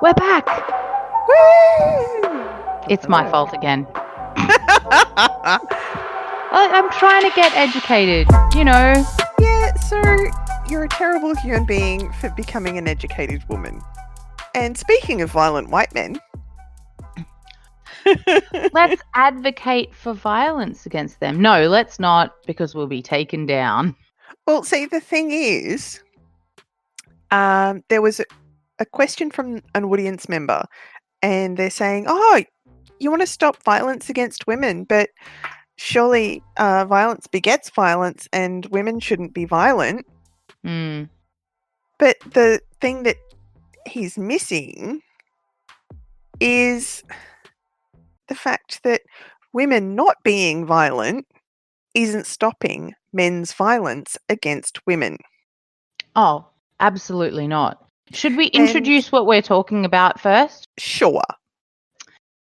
We're back. Woo! It's my fault again. I'm trying to get educated, you know. Yeah, so you're a terrible human being for becoming an educated woman. And speaking of violent white men, Let's advocate for violence against them. No, let's not, because we'll be taken down. well, see, the thing is, there was a question from an audience member, and they're saying, "Oh, you want to stop violence against women, but surely violence begets violence, and women shouldn't be violent." Mm. But the thing that he's missing is the fact that women not being violent isn't stopping men's violence against women. Oh, absolutely not. Should we And introduce what we're talking about first? sure,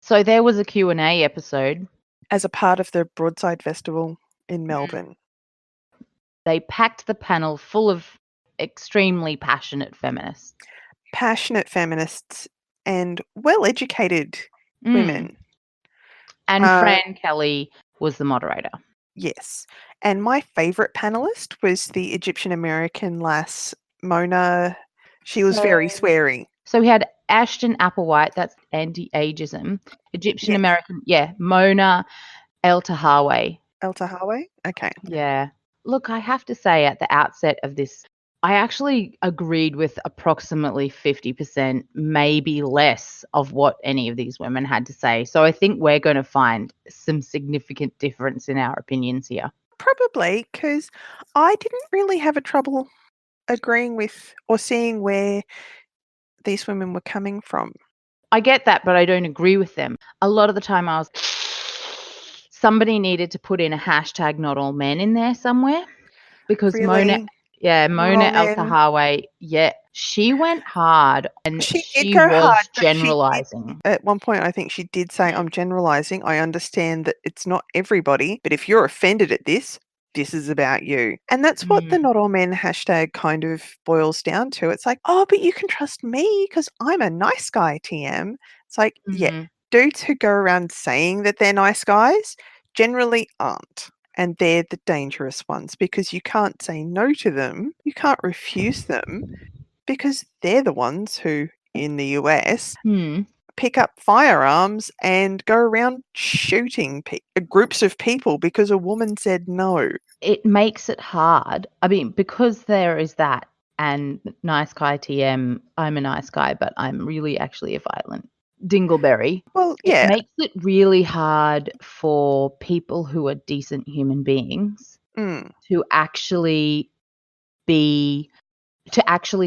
So there was a Q&A episode. as a part of the Broadside Festival in Melbourne. They packed the panel full of extremely passionate feminists. Passionate feminists and well-educated women. And Fran Kelly was the moderator. Yes. And my favourite panellist was the Egyptian-American lass, Mona. She was very sweary. So we had Ashton Applewhite, that's anti-ageism. Egyptian-American, Mona El Tahawi. El Tahawi? Okay. Yeah. Look, I have to say at the outset of this, I actually agreed with approximately 50%, maybe less, of what any of these women had to say. So I think we're going to find some significant difference in our opinions here. Probably, because I didn't really have a trouble agreeing with or seeing where these women were coming from. I get that, but I don't agree with them. A lot of the time somebody needed to put in a hashtag not all men in there somewhere, because Really? Mona El Tahawi, she went hard and She did she go was hard, but generalizing. at one point, I think she did say, "I'm generalizing. I understand that it's not everybody, but if you're offended at this, this is about you." And that's what the not all men hashtag kind of boils down to. It's like, "Oh, but you can trust me because I'm a nice guy, TM." It's like, yeah, dudes who go around saying that they're nice guys generally aren't. And they're the dangerous ones because you can't say no to them. You can't refuse them because they're the ones who, in the US, pick up firearms and go around shooting groups of people because a woman said no. It makes it hard. I mean, because there is that, and nice guy TM, I'm a nice guy, but I'm really actually a violent dingleberry. Well, yeah. It makes it really hard for people who are decent human beings to actually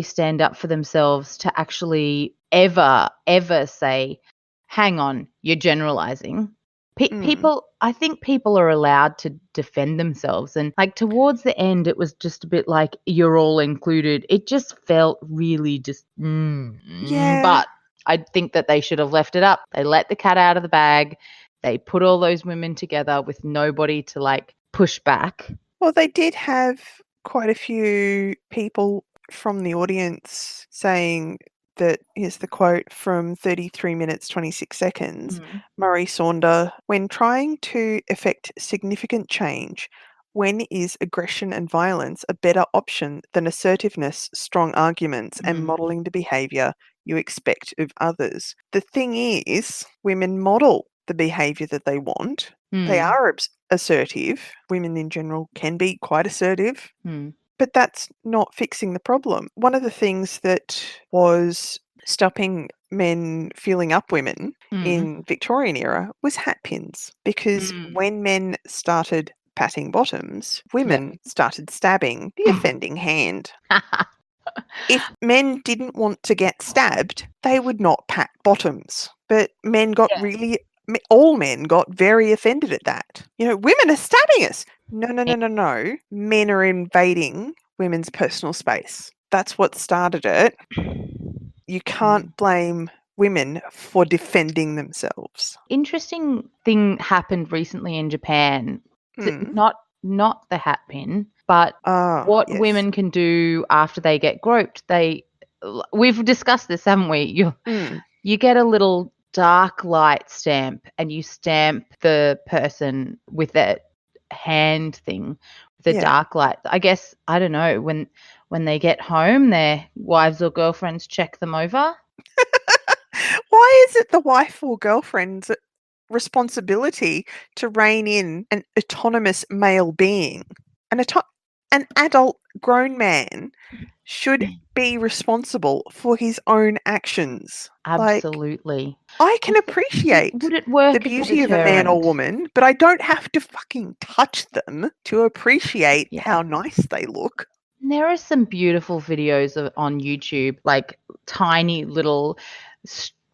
stand up for themselves, to actually ever say, hang on, you're generalizing. I think people are allowed to defend themselves. And like towards the end, it was just a bit like, you're all included. It just felt really just, Yeah. But I think that they should have left it up. They let the cat out of the bag. They put all those women together with nobody to like push back. Well, they did have quite a few people from the audience saying that, here's the quote from 33 minutes 26 seconds. Murray Saunder, when trying to effect significant change, when is aggression and violence a better option than assertiveness, strong arguments, and modelling the behaviour you expect of others? The thing is, women model the behaviour that they want. They are assertive. Women in general can be quite assertive. But that's not fixing the problem. One of the things that was stopping men feeling up women in Victorian era was hat pins. Because when men started patting bottoms, women started stabbing the offending hand. If men didn't want to get stabbed, they would not pat bottoms. But men got all men got very offended at that. You know, women are stabbing us. No. Men are invading women's personal space. That's what started it. You can't blame women for defending themselves. Interesting thing happened recently in Japan. Not the hat pin, but what women can do after they get groped. They we've discussed this, haven't we? You get a little dark light stamp and you stamp the person with that hand thing, the dark light. I guess, I don't know, when they get home, their wives or girlfriends check them over. Why is it the wife or girlfriend's responsibility to rein in an autonomous male being? An adult grown man should be responsible for his own actions. Absolutely. I can appreciate Would it work the as a beauty of a man or deterrent? woman, but I don't have to fucking touch them to appreciate how nice they look. There are some beautiful videos on YouTube, like tiny little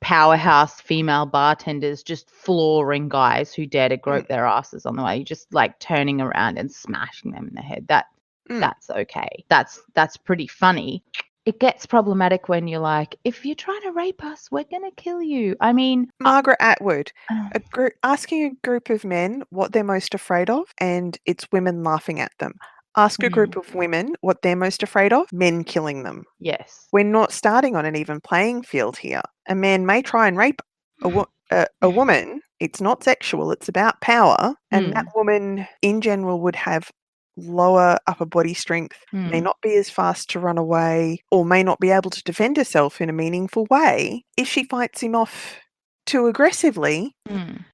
powerhouse female bartenders just flooring guys who dare to grope their asses on the way, just like turning around and smashing them in the head. That's okay. That's pretty funny. It gets problematic when you're like, if you're trying to rape us, we're going to kill you. I mean, Margaret Atwood, asking a group of men what they're most afraid of, and it's women laughing at them. Ask a group of women what they're most afraid of, men killing them. Yes. We're not starting on an even playing field here. A man may try and rape a woman. It's not sexual, it's about power. And that woman, in general, would have lower upper body strength, may not be as fast to run away, or may not be able to defend herself in a meaningful way. If she fights him off too aggressively,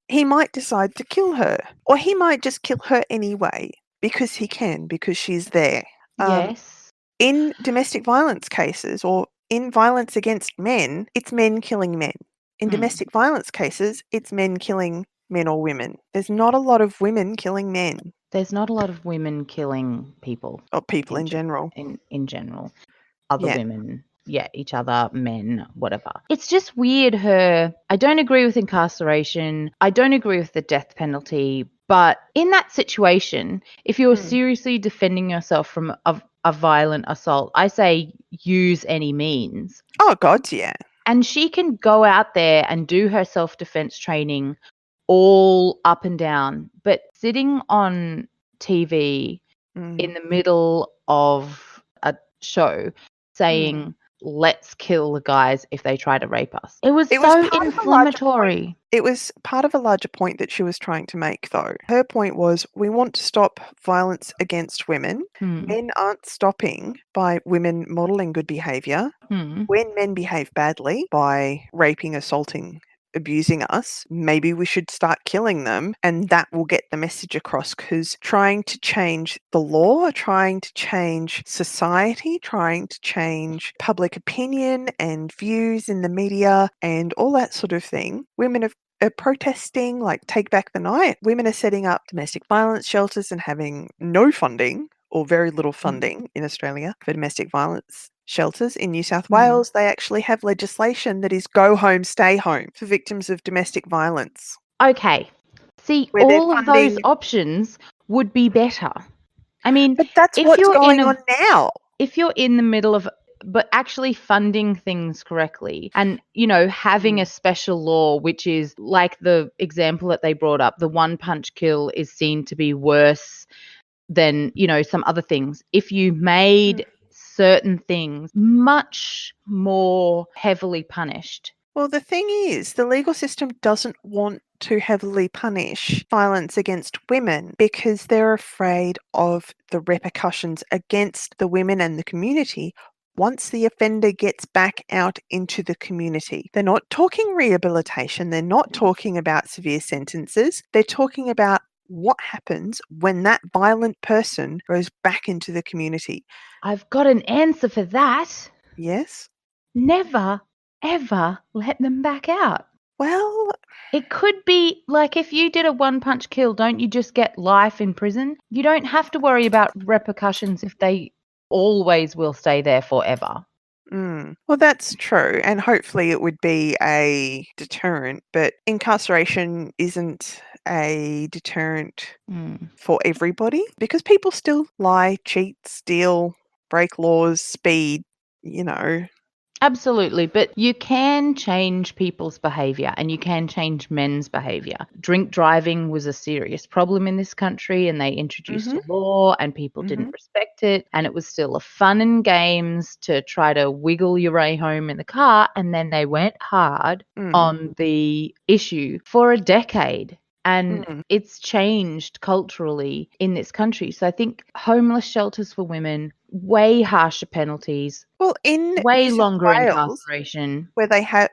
he might decide to kill her. Or he might just kill her anyway, because he can, because she's there. Yes. In domestic violence cases, or in violence against men, it's men killing men. In domestic violence cases, it's men killing men or women. There's not a lot of women killing men. There's not a lot of women killing people. Or people in general. In general. Other women, each other, men, whatever. It's just weird I don't agree with incarceration. I don't agree with the death penalty. But in that situation, if you're seriously defending yourself from a violent assault, I say use any means. Oh, God, yeah. And she can go out there and do her self-defense training all up and down. But sitting on TV in the middle of a show saying, let's kill the guys if they try to rape us. It was so inflammatory. It was part of a larger point that she was trying to make, though. Her point was, we want to stop violence against women. Men aren't stopping by women modelling good behaviour. When men behave badly by raping, assaulting, abusing us, maybe we should start killing them, and that will get the message across, because trying to change the law, trying to change society, trying to change public opinion and views in the media and all that sort of thing, women are protesting, like Take Back the Night. Women are setting up domestic violence shelters and having no funding or very little funding in Australia for domestic violence shelters. In New South Wales, they actually have legislation that is go home, stay home for victims of domestic violence. Okay. See, all of those options would be better. I mean, but that's what's going on now. If you're in the middle of, but actually funding things correctly and, having a special law, which is like the example that they brought up, the one punch kill is seen to be worse than, some other things. If you made certain things much more heavily punished. Well, the thing is, the legal system doesn't want to heavily punish violence against women because they're afraid of the repercussions against the women and the community once the offender gets back out into the community. They're not talking rehabilitation. They're not talking about severe sentences. They're talking about what happens when that violent person goes back into the community. I've got an answer for that. Yes? Never, ever let them back out. Well, it could be like if you did a one-punch kill, don't you just get life in prison? You don't have to worry about repercussions if they always will stay there forever. Well, that's true. And hopefully it would be a deterrent, but incarceration isn't a deterrent for everybody because people still lie, cheat, steal, break laws, speed, Absolutely, but you can change people's behaviour and you can change men's behaviour. Drink driving was a serious problem in this country and they introduced Mhm. a law and people didn't Mhm. respect it, and it was still a fun and games to try to wiggle your way home in the car, and then they went hard on the issue for a decade. And it's changed culturally in this country. So I think homeless shelters for women, way harsher penalties, Well, in way New South longer Wales, incarceration. where they have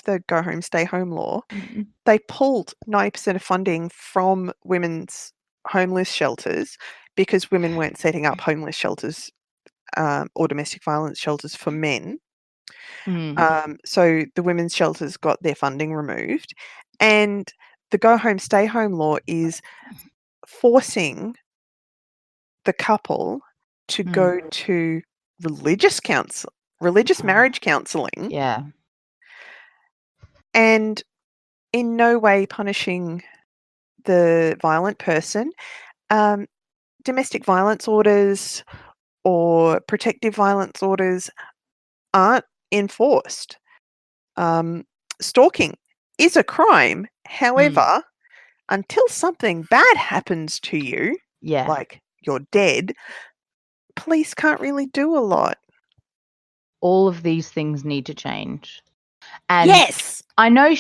the go home, stay home law, Mm. they pulled 90% of funding from women's homeless shelters because women weren't setting up homeless shelters or domestic violence shelters for men. So the women's shelters got their funding removed, and the go home, stay home law is forcing the couple to go to religious marriage counselling, Yeah. and in no way punishing the violent person. Domestic violence orders or protective violence orders aren't enforced. Stalking is a crime. However, until something bad happens to you, Yeah. like you're dead, police can't really do a lot. All of these things need to change. And Yes. I know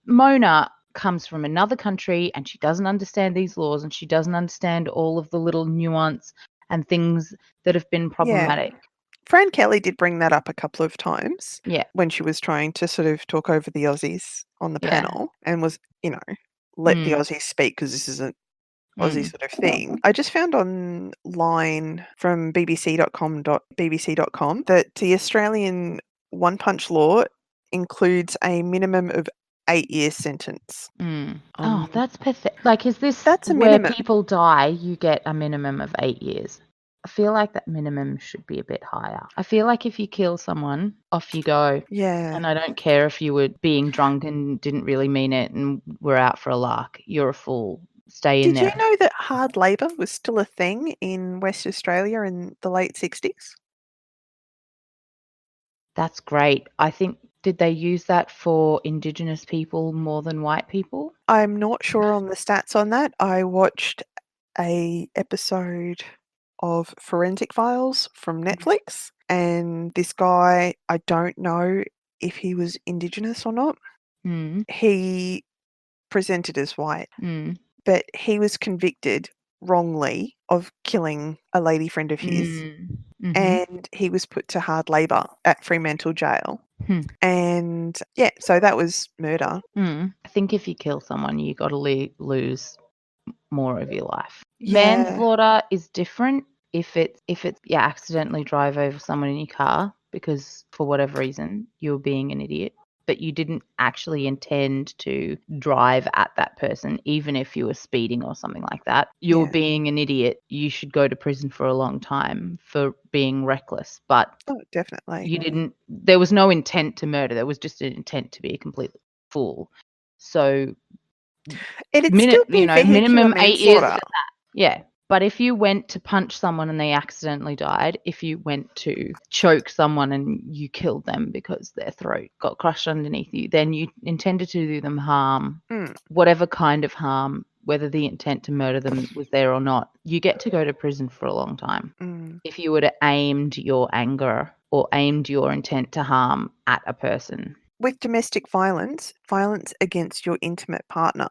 Mona comes from another country and she doesn't understand these laws and she doesn't understand all of the little nuance and things that have been problematic. Fran Kelly did bring that up a couple of times. Yeah. When she was trying to sort of talk over the Aussies on the Yeah. panel and was, let the Aussies speak because this isn't Aussie sort of thing. I just found online from bbc.com that the Australian one punch law includes a minimum of 8-year sentence. Oh, that's pathetic. Like, is this That's a where minimum. people die, you get a minimum of 8 years? I feel like that minimum should be a bit higher. I feel like if you kill someone, off you go. Yeah. And I don't care if you were being drunk and didn't really mean it and were out for a lark. You're a fool. Stay in Did you there. know that hard labour was still a thing in West Australia in the late 60s? That's great. I think, did they use that for Indigenous people more than white people? I'm not sure on the stats on that. I watched a episode of Forensic Files from Netflix, and this guy, I don't know if he was Indigenous or not. He presented as white, but he was convicted wrongly of killing a lady friend of his, and he was put to hard labour at Fremantle Jail. And yeah, so that was murder. I think if you kill someone, you got to lose more of your life. Yeah. Manslaughter is different if it's you accidentally drive over someone in your car because for whatever reason you're being an idiot, but you didn't actually intend to drive at that person, even if you were speeding or something like that. You're being an idiot. You should go to prison for a long time for being reckless. But definitely. you didn't. There was no intent to murder. There was just an intent to be a complete fool. So It'd still be vehicular minimum 8 years. manslaughter. Yeah. But if you went to punch someone and they accidentally died, if you went to choke someone and you killed them because their throat got crushed underneath you, then you intended to do them harm, whatever kind of harm, whether the intent to murder them was there or not, you get to go to prison for a long time. If you would have aimed your anger or aimed your intent to harm at a person. With domestic violence against your intimate partner,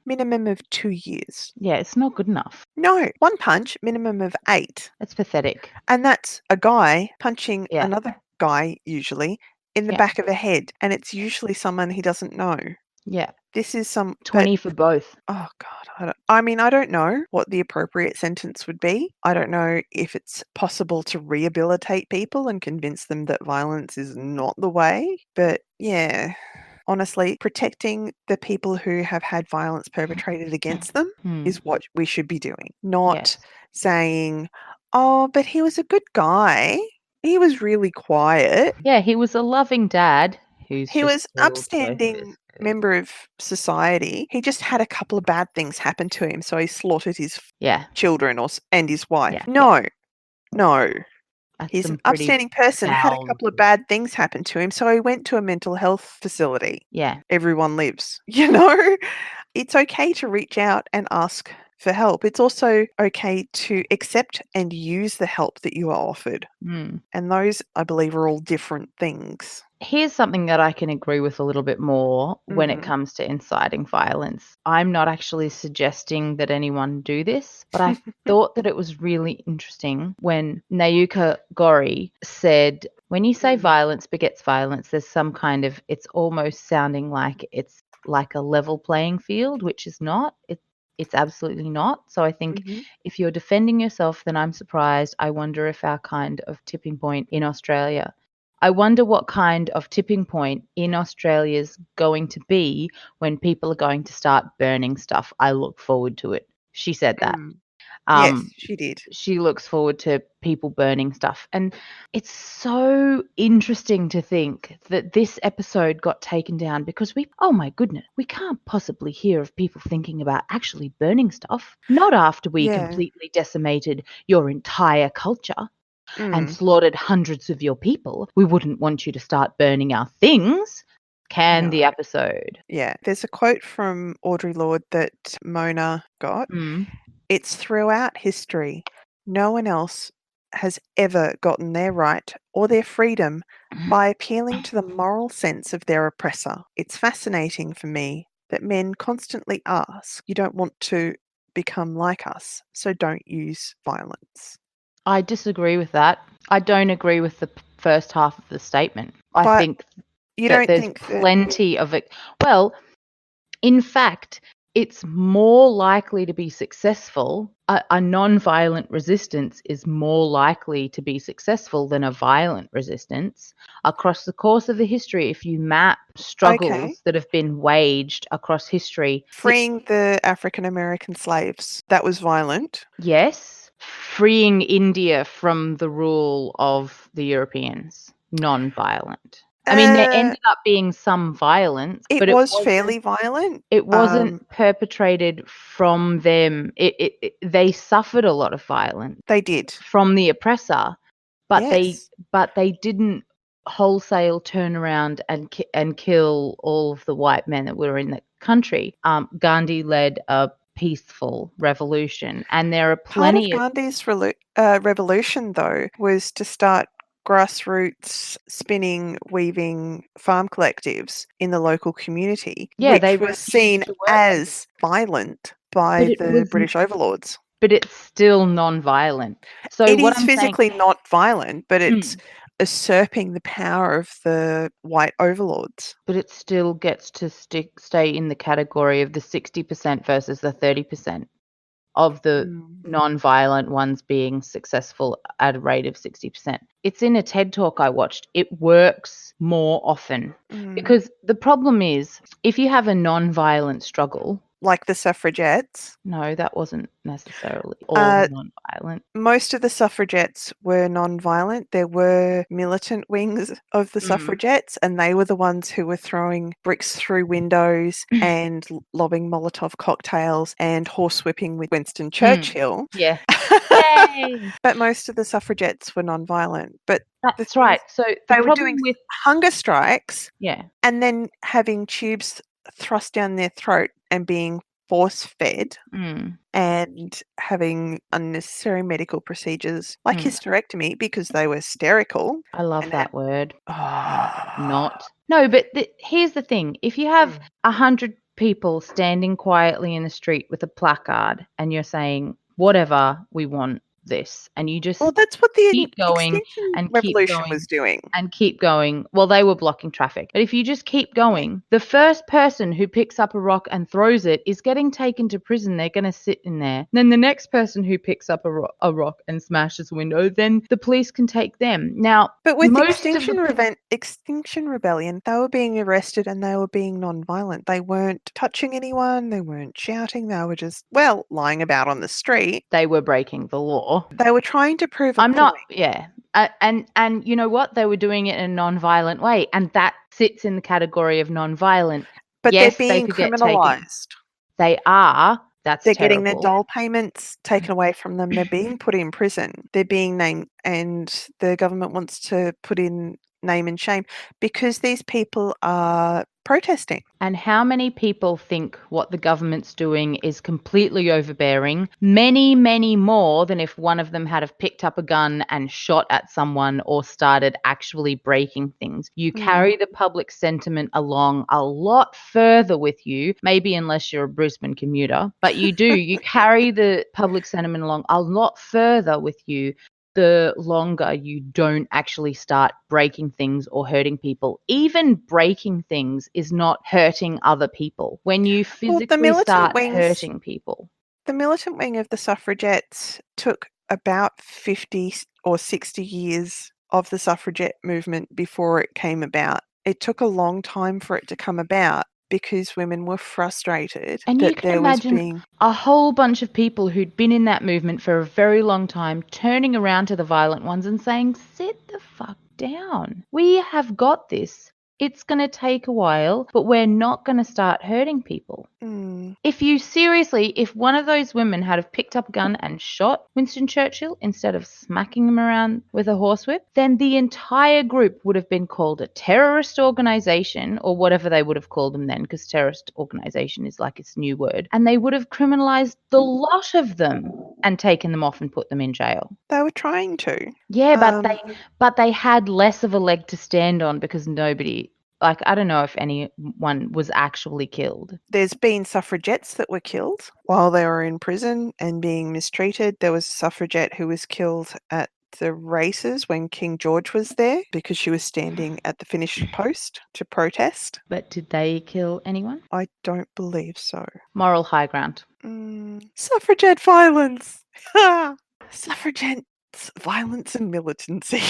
minimum of 2 years. Yeah, it's not good enough. No, one punch, minimum of 8. That's pathetic. And that's a guy punching another guy, usually, in the back of a head. And it's usually someone he doesn't know. Yeah. This is 20 for both. Oh, God. I don't know what the appropriate sentence would be. I don't know if it's possible to rehabilitate people and convince them that violence is not the way. But yeah, honestly, protecting the people who have had violence perpetrated against them is what we should be doing. Not saying, oh, but he was a good guy. He was really quiet. Yeah, he was a loving dad. He was upstanding member of society. He just had a couple of bad things happen to him, so he slaughtered his children and his wife. No. That's He's some an pretty upstanding person, had a foul couple of language. bad things happen to him, so he went to a mental health facility. Yeah. Everyone lives, you know? It's okay to reach out and ask for help. It's also okay to accept and use the help that you are offered. Mm. And those, I believe, are all different things. Here's something that I can agree with a little bit more when it Mm. comes to inciting violence. I'm not actually suggesting that anyone do this, but I thought that it was really interesting when Nayuka Gori said, when you say violence begets violence, there's some kind of, it's almost sounding like it's like a level playing field, which is not. It's absolutely not. So I think Mhm. if you're defending yourself, then I'm surprised. I wonder if our kind of tipping point in Australia, I wonder what kind of tipping point in Australia is going to be when people are going to start burning stuff. I look forward to it. She said that. Mm. Yes, she did. She looks forward to people burning stuff. And it's so interesting to think that this episode got taken down because oh my goodness, we can't possibly hear of people thinking about actually burning stuff. Not after we Yeah. completely decimated your entire culture and Mm. slaughtered hundreds of your people. We wouldn't want you to start burning our things. Can No. the episode? Yeah. There's a quote from Audre Lorde that Mona got. Mm. It's throughout history. No one else has ever gotten their right or their freedom by appealing to the moral sense of their oppressor. It's fascinating for me that men constantly ask, you don't want to become like us, so don't use violence. I disagree with that. I don't agree with the first half of the statement. I But think you that don't there's think that. plenty of it. Well, in fact, it's more likely to be successful. A non-violent resistance is more likely to be successful than a violent resistance. Across the course of the history, if you map struggles Okay. that have been waged across history, Freeing the African American slaves, that was violent. yes, freeing India from the rule of the Europeans, non-violent. I mean, there ended up being some violence, It but was fairly violent. it wasn't perpetrated from them. They suffered a lot of violence They did. from the oppressor, but Yes. they didn't wholesale turn around and kill all of the white men that were in the country. Gandhi led a peaceful revolution, and there are Part of plenty of Gandhi's revolution, though, was to start grassroots spinning, weaving farm collectives in the local community, they which was refused seen to work under, as violent by but the British overlords. but it's still non-violent. So It what is I'm saying. physically not violent, but it's usurping the power of the white overlords. But it still gets to stay in the category of the 60% versus the 30% of the non-violent ones being successful at a rate of 60%. It's in a TED talk I watched. It works more often because the problem is if you have a non-violent struggle. Like the suffragettes? No, that wasn't necessarily all non-violent. Most of the suffragettes were non-violent. There were militant wings of the suffragettes, and they were the ones who were throwing bricks through windows and lobbing Molotov cocktails and horsewhipping with Winston Churchill. Yeah. Yay! But most of the suffragettes were non-violent. But that's right. So they were doing hunger strikes, and then having tubes thrust down their throat and being force-fed and having unnecessary medical procedures like hysterectomy because they were hysterical. I love that word. Not. No, but here's the thing. If you have 100 people standing quietly in the street with a placard and you're saying, whatever, we want this, and you just that's what the keep going Extinction and keep Revolution going was doing. and keep going. Well, they were blocking traffic. But if you just keep going, the first person who picks up a rock and throws it is getting taken to prison. They're going to sit in there. Then the next person who picks up a rock and smashes a window, then the police can take them. Now, but with Extinction Rebellion, they were being arrested and they were being non-violent. They weren't touching anyone. They weren't shouting. They were just, lying about on the street. They were breaking the law. They were trying to prove a point. Not, and you know what? They were doing it in a non-violent way, and that sits in the category of non-violent. But yes, they're being they could criminalized. They are. That's They're terrible. Getting their dole payments taken away from them. They're being put in prison. They're being named, and the government wants to put in name and shame because these people are protesting. And how many people think what the government's doing is completely overbearing? Many, many more than if one of them had have picked up a gun and shot at someone or started actually breaking things. You carry the public sentiment along a lot further with you, maybe unless you're a Brisbane commuter, but you do. You carry the public sentiment along a lot further with you the longer you don't actually start breaking things or hurting people. Even breaking things is not hurting other people. When you physically start hurting people. The militant wing of the suffragettes took about 50 or 60 years of the suffragette movement before it came about. It took a long time for it to come about because women were frustrated and that you can there imagine was being a whole bunch of people who'd been in that movement for a very long time turning around to the violent ones and saying, sit the fuck down. We have got this. It's going to take a while, but we're not going to start hurting people. If one of those women had have picked up a gun and shot Winston Churchill instead of smacking him around with a horsewhip, then the entire group would have been called a terrorist organization, or whatever they would have called them then, because terrorist organization is like its new word, and they would have criminalized the lot of them and taken them off and put them in jail. They were trying to. Yeah, but they had less of a leg to stand on because nobody, like, I don't know if anyone was actually killed. There's been suffragettes that were killed while they were in prison and being mistreated. There was a suffragette who was killed at the races when King George was there because she was standing at the finish post to protest. But did they kill anyone? I don't believe so. Moral high ground. Suffragette violence. Suffragette violence and militancy.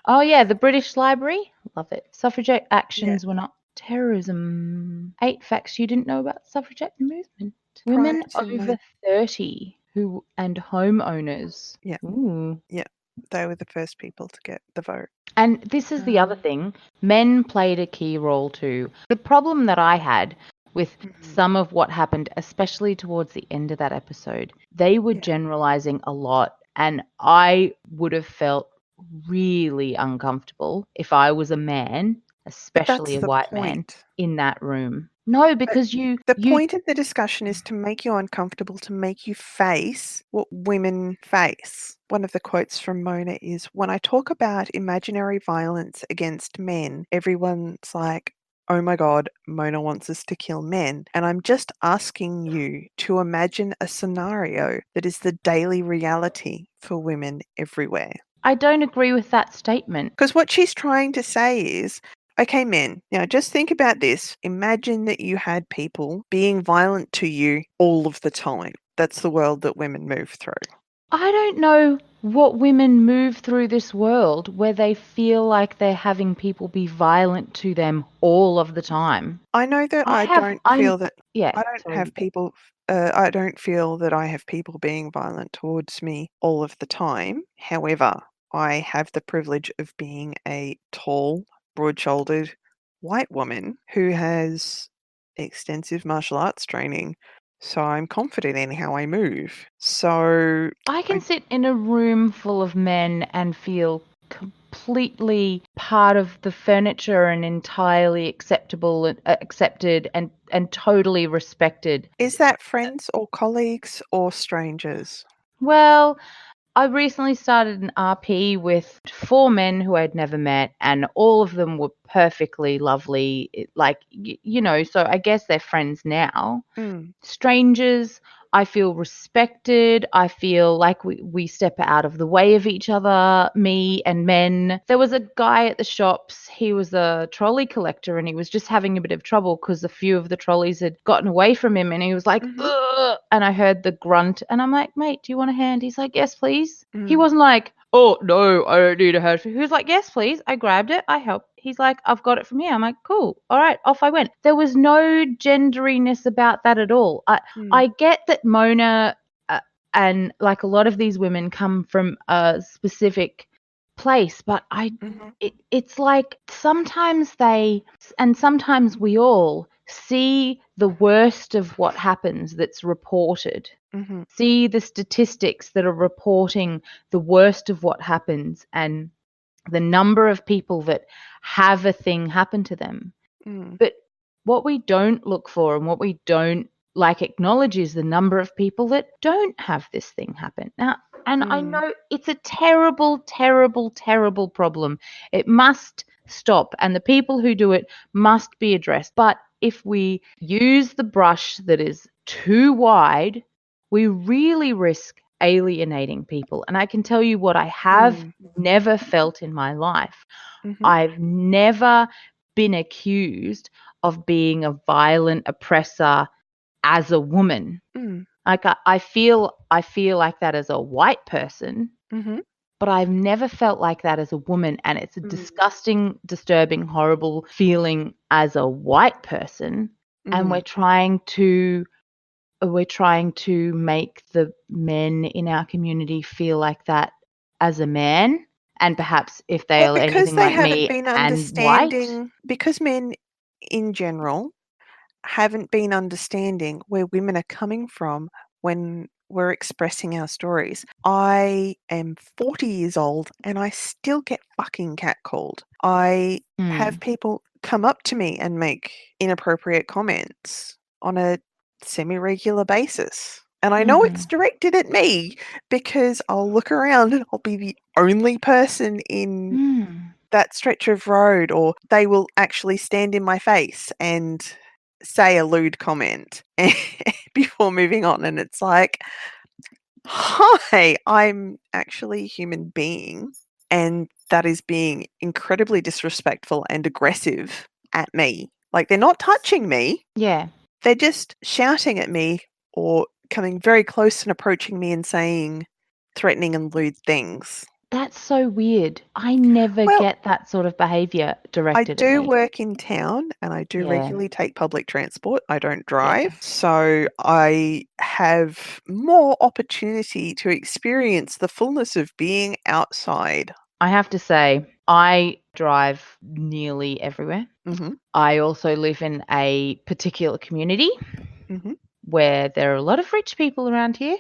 Oh, yeah, the British Library. Love it. Suffragette actions were not terrorism. 8 facts you didn't know about the suffragette movement. Women over 30 and homeowners. Yeah. Ooh. Yeah. They were the first people to get the vote. And this is the other thing. Men played a key role too. The problem that I had with some of what happened, especially towards the end of that episode, they were generalizing a lot. And I would have felt really uncomfortable if I was a man, especially a white man, in that room. No, because the point of the discussion is to make you uncomfortable, to make you face what women face. One of the quotes from Mona is, when I talk about imaginary violence against men, everyone's like, oh my God, Mona wants us to kill men. And I'm just asking you to imagine a scenario that is the daily reality for women everywhere. I don't agree with that statement. Because what she's trying to say is, okay, men, now just think about this. Imagine that you had people being violent to you all of the time. That's the world that women move through. I don't know what women move through this world where they feel like they're having people be violent to them all of the time. I know that I don't feel that I have people being violent towards me all of the time. However, I have the privilege of being a tall, broad-shouldered white woman who has extensive martial arts training, so I'm confident in how I move. So I can sit in a room full of men and feel completely part of the furniture and entirely accepted and totally respected. Is that friends or colleagues or strangers? Well, I recently started an RP with 4 men who I'd never met, and all of them were perfectly lovely. So I guess they're friends now. Strangers, I feel respected. I feel like we step out of the way of each other, me and men. There was a guy at the shops. He was a trolley collector, and he was just having a bit of trouble because a few of the trolleys had gotten away from him, and he was like, ugh, and I heard the grunt, and I'm like, mate, do you want a hand? He's like, yes, please. He wasn't like, oh, no, I don't need a hand. He was like, yes, please. I grabbed it. I helped. He's like, I've got it from here. I'm like, cool. All right, off I went. There was no genderiness about that at all. I get that Mona and like a lot of these women come from a specific place, but it's like sometimes sometimes we all see the worst of what happens that's reported. See the statistics that are reporting the worst of what happens and the number of people that have a thing happen to them. But what we don't look for and what we don't acknowledge is the number of people that don't have this thing happen. Now, and I know it's a terrible, terrible, terrible problem. It must stop, and the people who do it must be addressed. But if we use the brush that is too wide, we really risk alienating people. And I can tell you what I have never felt in my life. I've never been accused of being a violent oppressor as a woman. Like I feel like that as a white person, but I've never felt like that as a woman, and it's a disgusting, disturbing, horrible feeling as a white person. And we're trying to make the men in our community feel like that as a man. And perhaps if they are anything like me and white. Because men in general haven't been understanding where women are coming from when we're expressing our stories. I am 40 years old and I still get fucking catcalled. I have people come up to me and make inappropriate comments on a semi-regular basis. And I know it's directed at me because I'll look around and I'll be the only person in that stretch of road, or they will actually stand in my face and say a lewd comment before moving on. And it's like, hi, I'm actually a human being, and that is being incredibly disrespectful and aggressive at me. Like, they're not touching me. Yeah. They're just shouting at me or coming very close and approaching me and saying threatening and lewd things. That's so weird. I never get that sort of behaviour directed at me. I do work in town and I do regularly take public transport. I don't drive. So I have more opportunity to experience the fullness of being outside. I have to say, I drive nearly everywhere. I also live in a particular community where there are a lot of rich people around here.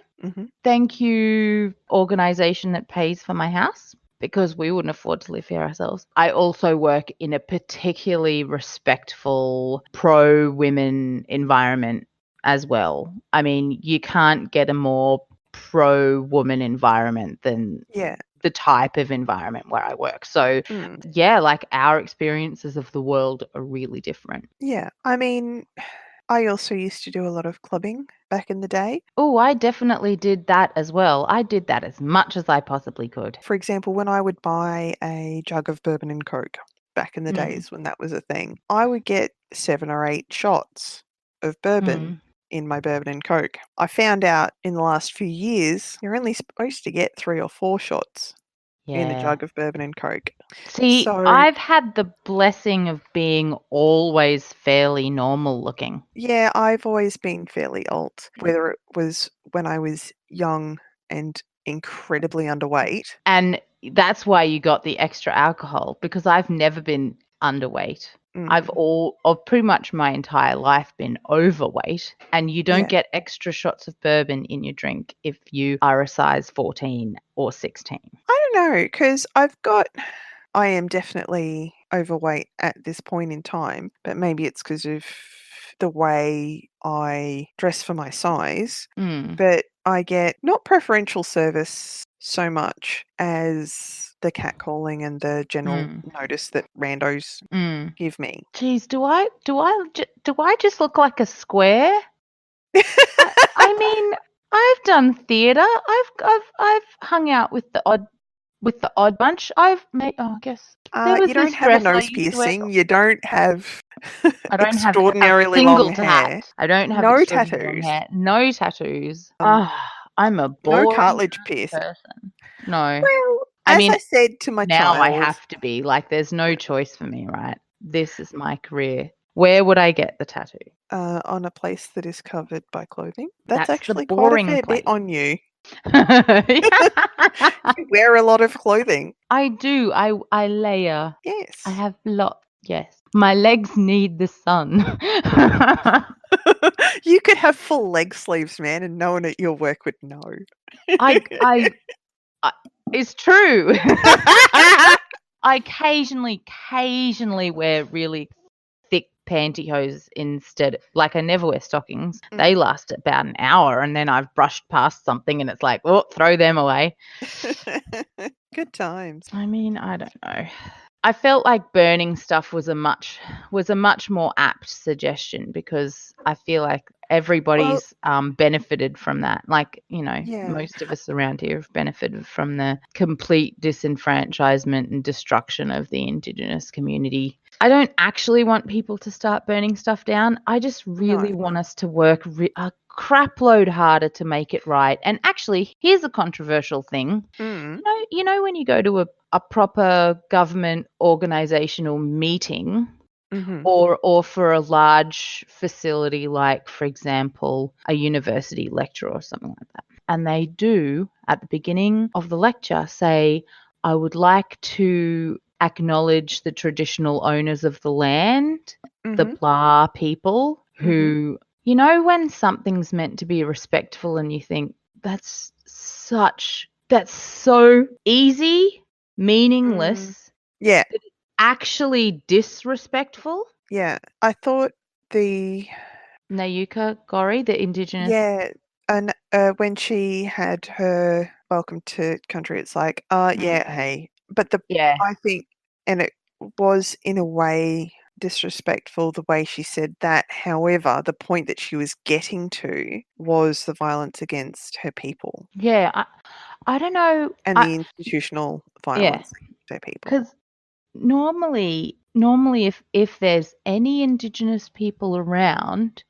Thank you, organisation that pays for my house, because we wouldn't afford to live here ourselves. I also work in a particularly respectful, pro-women environment as well. I mean, you can't get a more pro-woman environment than the type of environment where I work. So, like our experiences of the world are really different. Yeah. I mean, I also used to do a lot of clubbing back in the day. Oh, I definitely did that as well. I did that as much as I possibly could. For example, when I would buy a jug of bourbon and Coke back in the days when that was a thing, I would get 7 or 8 shots of bourbon in my bourbon and Coke. I found out in the last few years you're only supposed to get 3 or 4 shots in a jug of bourbon and Coke. See, I've had the blessing of being always fairly normal looking. Yeah, I've always been fairly alt, whether it was when I was young and incredibly underweight. And that's why you got the extra alcohol, because I've never been underweight. I've pretty much my entire life been overweight, and you don't get extra shots of bourbon in your drink if you are a size 14 or 16. I don't know, because I am definitely overweight at this point in time, but maybe it's because of the way I dress for my size, but I get not preferential service so much as the catcalling and the general notice that randos give me. Geez, do I just look like a square? I mean, I've done theatre. I've hung out with the odd bunch. I guess there was you don't have a nose piercing. You don't have I don't extraordinarily have a long hair. I don't have no tattoos. tattoos. No tattoos. I'm a boring no cartilage piercing. person. No. Well, I said to my now child, I have to be like. There's no choice for me, right? This is my career. Where would I get the tattoo? On a place that is covered by clothing. That's the actually boring quite a fair place. bit on you. You wear a lot of clothing. I do. I layer. Yes. I have yes. My legs need the sun. You could have full leg sleeves, man, and no one at your work would know. I it's true. I occasionally wear really thick pantyhose instead. Like, I never wear stockings. They last about an hour, and then I've brushed past something and it's like, oh, throw them away. Good times. I mean, I don't know. I felt like burning stuff was a much more apt suggestion, because I feel like everybody's benefited from that. Like, most of us around here have benefited from the complete disenfranchisement and destruction of the Indigenous community. I don't actually want people to start burning stuff down. I just really want us to work a crap load harder to make it right. And actually, here's a controversial thing. You know when you go to a proper government organizational meeting, or for a large facility, like, for example, a university lecture or something like that, and they do at the beginning of the lecture say, I would like to acknowledge the traditional owners of the land, the blah people, who, when something's meant to be respectful and you think, that's so easy, meaningless, Yeah. that it's actually disrespectful. Yeah. I thought the Nayuka Gori, the Indigenous. Yeah, and when she had her welcome to country, it's like, yeah, hey. But I think, and it was in a way disrespectful the way she said that. However, the point that she was getting to was the violence against her people. Yeah, I don't know. And the institutional violence against her people. Because normally if there's any Indigenous people around,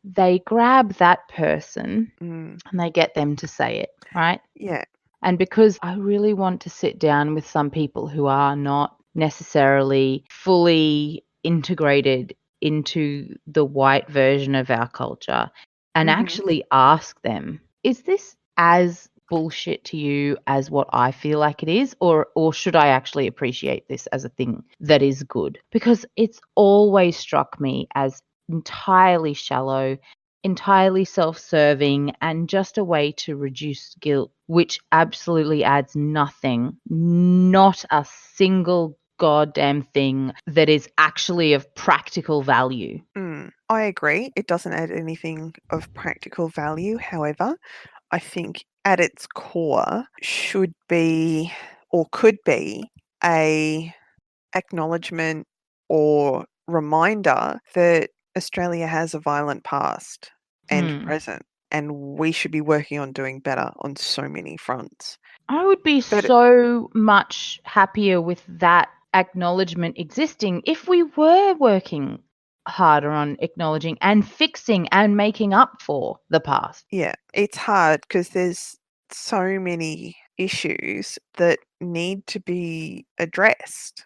they grab that person and they get them to say it, right? Yeah. And because I really want to sit down with some people who are not necessarily fully integrated into the white version of our culture, and actually ask them, is this as bullshit to you as what I feel like it is, or should I actually appreciate this as a thing that is good? Because it's always struck me as entirely shallow, entirely self-serving, and just a way to reduce guilt, which absolutely adds nothing, not a single goddamn thing that is actually of practical value. I agree. It doesn't add anything of practical value. However, I think at its core should be, or could be, a acknowledgement or reminder that Australia has a violent past and present, and we should be working on doing better on so many fronts. I would be so much happier with that acknowledgement existing if we were working harder on acknowledging and fixing and making up for the past. Yeah, it's hard because there's so many issues that need to be addressed.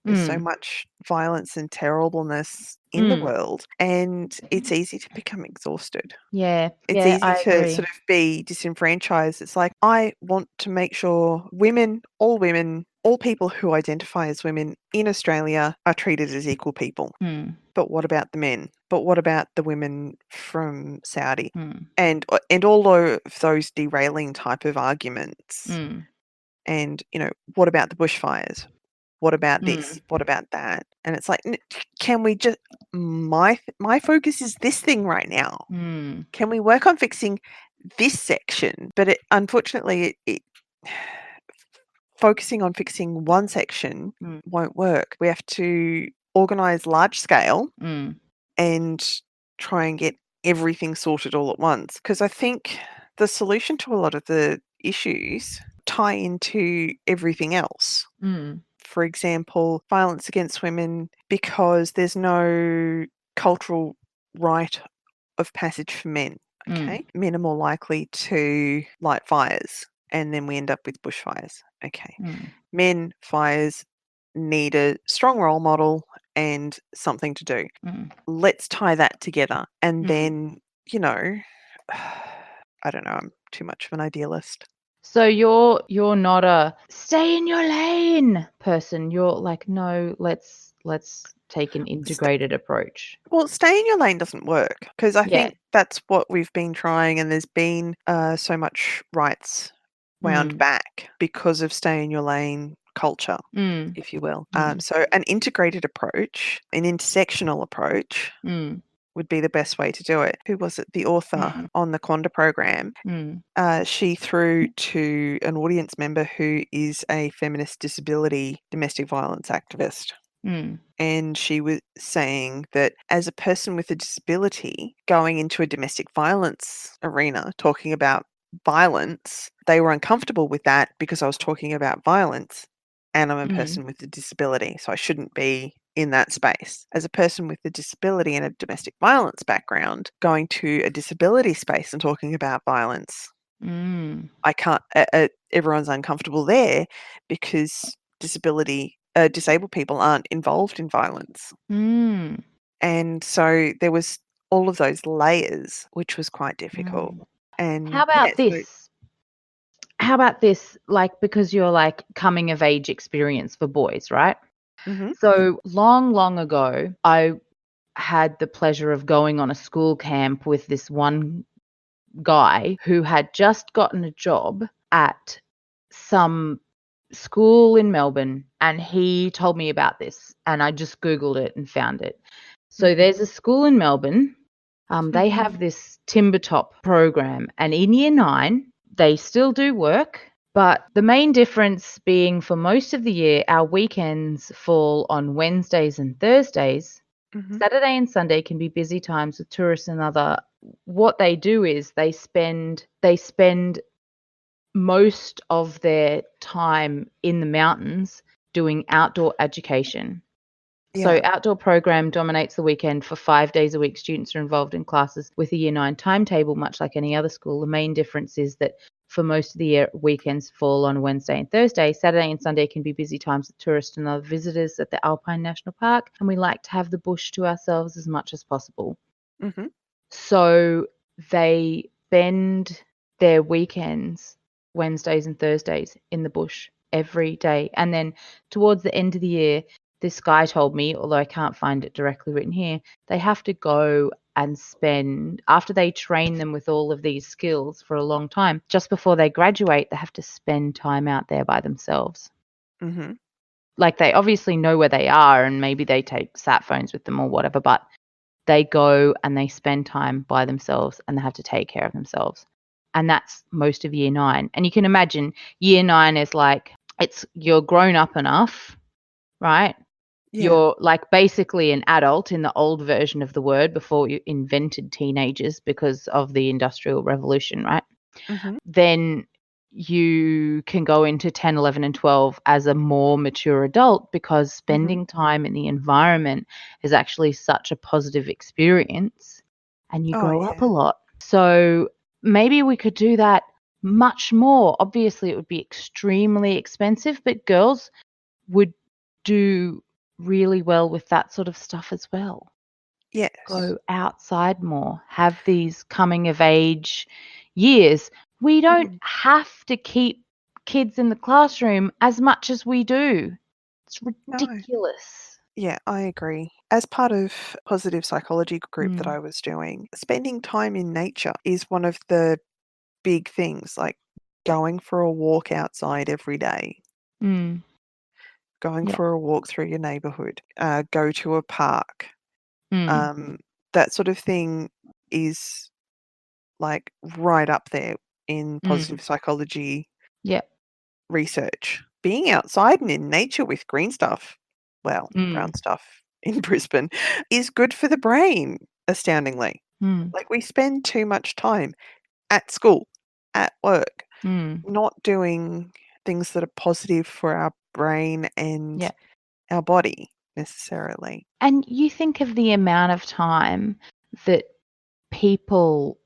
There's so much violence and terribleness in the world, and it's easy to become exhausted. Yeah, It's easy I to agree. sort of be disenfranchised. It's like, I want to make sure women, all people who identify as women in Australia are treated as equal people. But what about the men? But what about the women from Saudi? And all of those derailing type of arguments. And, what about the bushfires? What about this? What about that? And it's like, can we just, my focus is this thing right now. Can we work on fixing this section? But unfortunately, focusing on fixing one section won't work. We have to organise large scale and try and get everything sorted all at once. Because I think the solution to a lot of the issues tie into everything else. For example, violence against women, because there's no cultural rite of passage for men. Okay. Men are more likely to light fires, and then we end up with bushfires. Okay. Men, fires, need a strong role model and something to do. Let's tie that together. And then, I don't know, I'm too much of an idealist. So you're not a stay in your lane person. You're like, no, let's take an integrated approach. Well, stay in your lane doesn't work, because I Yeah. think that's what we've been trying, and there's been so much rights wound back because of stay in your lane culture, if you will. So an integrated approach, an intersectional approach would be the best way to do it. Who was it? The author on the Quanda program. She threw to an audience member who is a feminist disability domestic violence activist. And she was saying that as a person with a disability going into a domestic violence arena talking about violence, they were uncomfortable with that because I was talking about violence and I'm a person with a disability, so I shouldn't be in that space. As a person with a disability and a domestic violence background, going to a disability space and talking about violence, I can't, everyone's uncomfortable there because disabled people aren't involved in violence. And so there was all of those layers, which was quite difficult. And how about this? How about this? Like, because you're like coming of age experience for boys, right? So long ago, I had the pleasure of going on a school camp with this one guy who had just gotten a job at some school in Melbourne, and he told me about this, and I just Googled it and found it. So there's a school in Melbourne. They have this Timbertop program, and in year 9, they still do work, but the main difference being for most of the year, our weekends fall on Wednesdays and Thursdays. Saturday and Sunday can be busy times with tourists and other. What they do is they spend most of their time in the mountains doing outdoor education. So outdoor program dominates the weekend for 5 days a week. Students are involved in classes with a year 9 timetable, much like any other school. The main difference is that for most of the year, weekends fall on Wednesday and Thursday. Saturday and Sunday can be busy times with tourists and other visitors at the Alpine National Park, and we like to have the bush to ourselves as much as possible. So they spend their weekends, Wednesdays and Thursdays, in the bush every day. And then towards the end of the year, this guy told me, although I can't find it directly written here, they have to go and spend, after they train them with all of these skills for a long time, just before they graduate, they have to spend time out there by themselves. Like, they obviously know where they are, and maybe they take sat phones with them or whatever, but they go and they spend time by themselves, and they have to take care of themselves. And that's most of year 9. And you can imagine year 9 is like, you're grown up enough, right? You're like basically an adult in the old version of the word before you invented teenagers because of the Industrial Revolution, right? Then you can go into 10, 11, and 12 as a more mature adult because spending time in the environment is actually such a positive experience, and you grow up a lot. So maybe we could do that much more. Obviously, it would be extremely expensive, but girls would do really well with that sort of stuff as well. Go outside more, have these coming of age years. We don't have to keep kids in the classroom as much as we do. It's ridiculous. Yeah, I agree. As part of positive psychology group that I was doing, spending time in nature is one of the big things, like going for a walk outside every day. Going for a walk through your neighborhood, go to a park. That sort of thing is like right up there in positive psychology research. Being outside and in nature with green stuff, well, brown stuff in Brisbane, is good for the brain, astoundingly. Like, we spend too much time at school, at work, not doing things that are positive for our brain and our body necessarily. And you think of the amount of time that people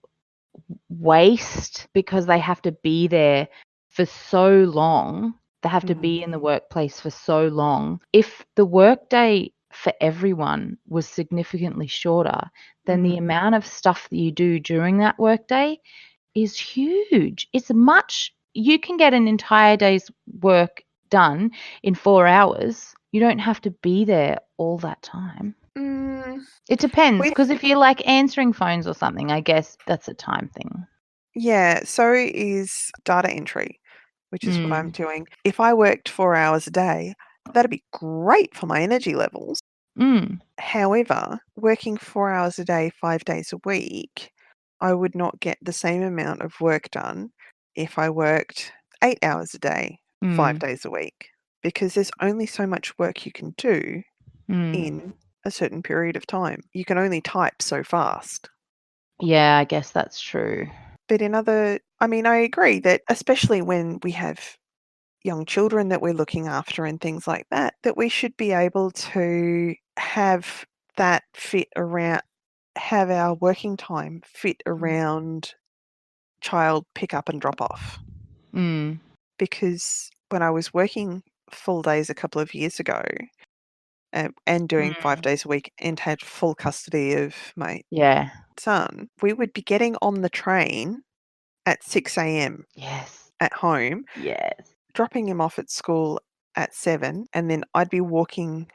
waste because they have to be there for so long. They have to be in the workplace for so long. If the workday for everyone was significantly shorter, then the amount of stuff that you do during that workday is huge. You can get an entire day's work done in 4 hours. You don't have to be there all that time. It depends, because if you're like answering phones or something, I guess that's a time thing. Yeah, so is data entry, which is what I'm doing. If I worked 4 hours a day, that'd be great for my energy levels. However, working 4 hours a day, 5 days a week, I would not get the same amount of work done if I worked 8 hours a day, 5 days a week, because there's only so much work you can do in a certain period of time. You can only type so fast. Yeah, I guess that's true. But I agree that especially when we have young children that we're looking after and things like that, that we should be able to have that have our working time fit around child pick up and drop off. Because when I was working full days a couple of years ago and doing 5 days a week and had full custody of my son, we would be getting on the train at 6 a.m. Yes. at home. Yes. Dropping him off at school at 7, and then I'd be walking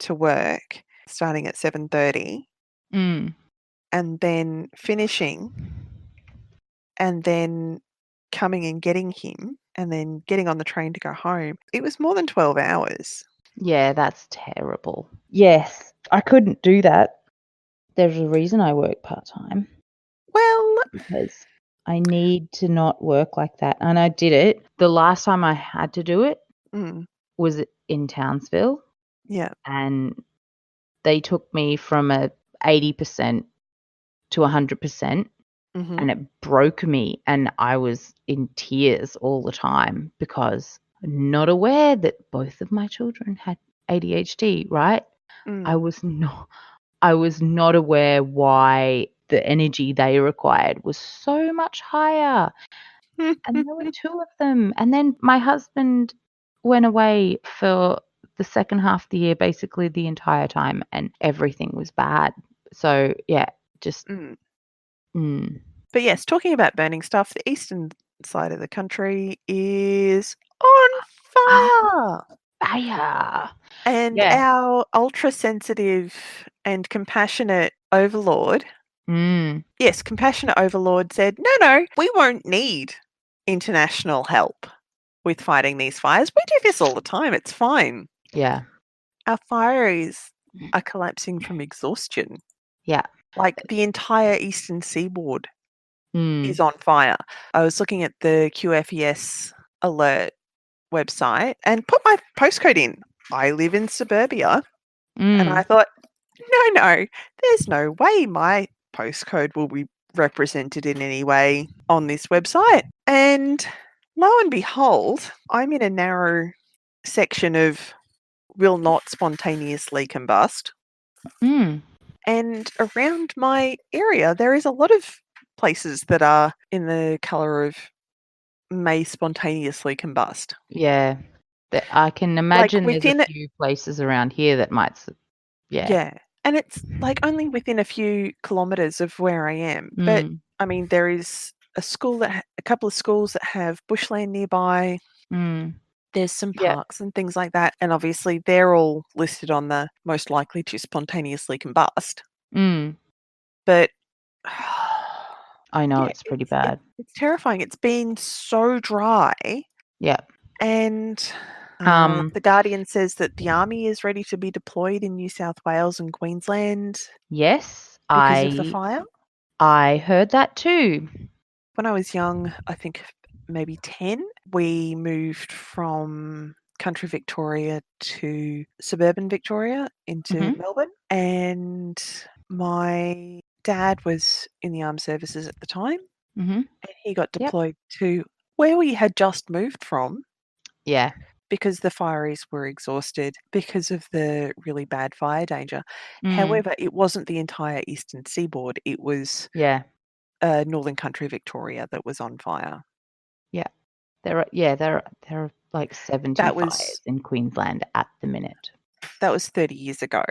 to work starting at 7:30, and then finishing, and then coming and getting him, and then getting on the train to go home. It was more than 12 hours. Yeah, that's terrible. Yes, I couldn't do that. There's a reason I work part-time. Well, because I need to not work like that. And I did it. The last time I had to do it was in Townsville. Yeah. And they took me from a 80% to 100%. And it broke me. And I was in tears all the time because I'm not aware that both of my children had ADHD, right? I was not aware why the energy they required was so much higher. And there were 2 of them. And then my husband went away for the second half of the year, basically the entire time, and everything was bad. So, yeah, just But yes, talking about burning stuff, the eastern side of the country is on fire. Fire. And our ultra-sensitive and compassionate overlord, compassionate overlord said, no, we won't need international help with fighting these fires. We do this all the time. It's fine. Yeah. Our fires are collapsing from exhaustion. Yeah. Like the entire eastern seaboard is on fire. I was looking at the QFES alert website and put my postcode in. I live in suburbia. And I thought, no, there's no way my postcode will be represented in any way on this website. And lo and behold, I'm in a narrow section of will not spontaneously combust. And around my area, there is a lot of places that are in the colour of may spontaneously combust. Yeah. I can imagine there's a few places around here that might. Yeah. And it's like only within a few kilometres of where I am. But I mean, there is a couple of schools that have bushland nearby. There's some parks and things like that. And obviously they're all listed on the most likely to spontaneously combust. But I know it's pretty bad. It's terrifying. It's been so dry. Yeah. And the Guardian says that the army is ready to be deployed in New South Wales and Queensland. Yes, because of the fire. I heard that too. When I was young, I think maybe 10, we moved from country Victoria to suburban Victoria into Melbourne. And my dad was in the armed services at the time. And he got deployed to where we had just moved from. Yeah. Because the fireys were exhausted because of the really bad fire danger. However, it wasn't the entire eastern seaboard. It was northern country Victoria that was on fire. Yeah. There are like 70 fires in Queensland at the minute. That was 30 years ago.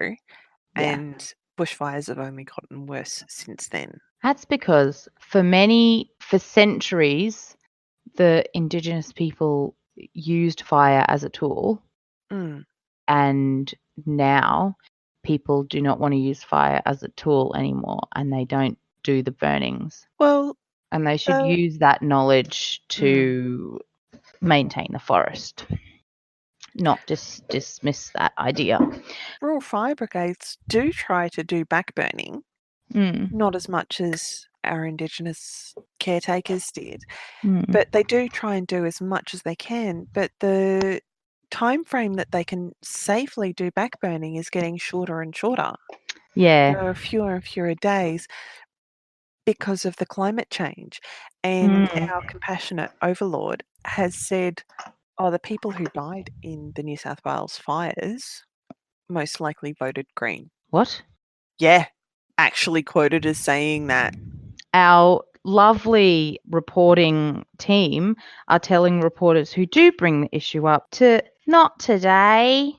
And bushfires have only gotten worse since then. That's because for centuries, the Indigenous people used fire as a tool, and now people do not want to use fire as a tool anymore, and they don't do the burnings. Well, and they should use that knowledge to maintain the forest, not just dismiss that idea. Rural fire brigades do try to do backburning, not as much as our Indigenous caretakers did, but they do try and do as much as they can. But the time frame that they can safely do backburning is getting shorter and shorter. Yeah. There are fewer and fewer days because of the climate change. And our compassionate overlord has said, the people who died in the New South Wales fires most likely voted Green. What? Yeah, actually quoted as saying that. Our lovely reporting team are telling reporters who do bring the issue up to not today.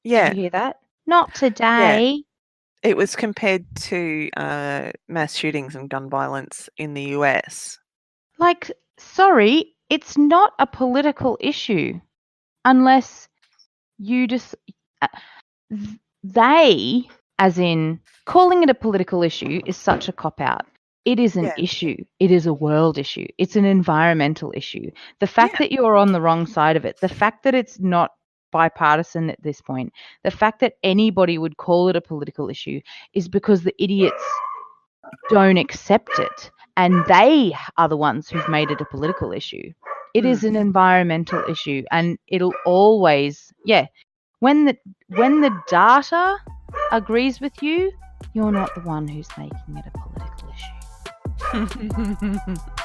Yeah. Did you hear that? Not today. Yeah. It was compared to mass shootings and gun violence in the US. Like, sorry, it's not a political issue unless you just... they, as in calling it a political issue, is such a cop-out. It is an issue. It is a world issue. It's an environmental issue. The fact that you're on the wrong side of it, the fact that it's not bipartisan at this point, the fact that anybody would call it a political issue is because the idiots don't accept it, and they are the ones who've made it a political issue. It is an environmental issue, and it'll always, when the data agrees with you, you're not the one who's making it a political issue.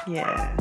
Yeah.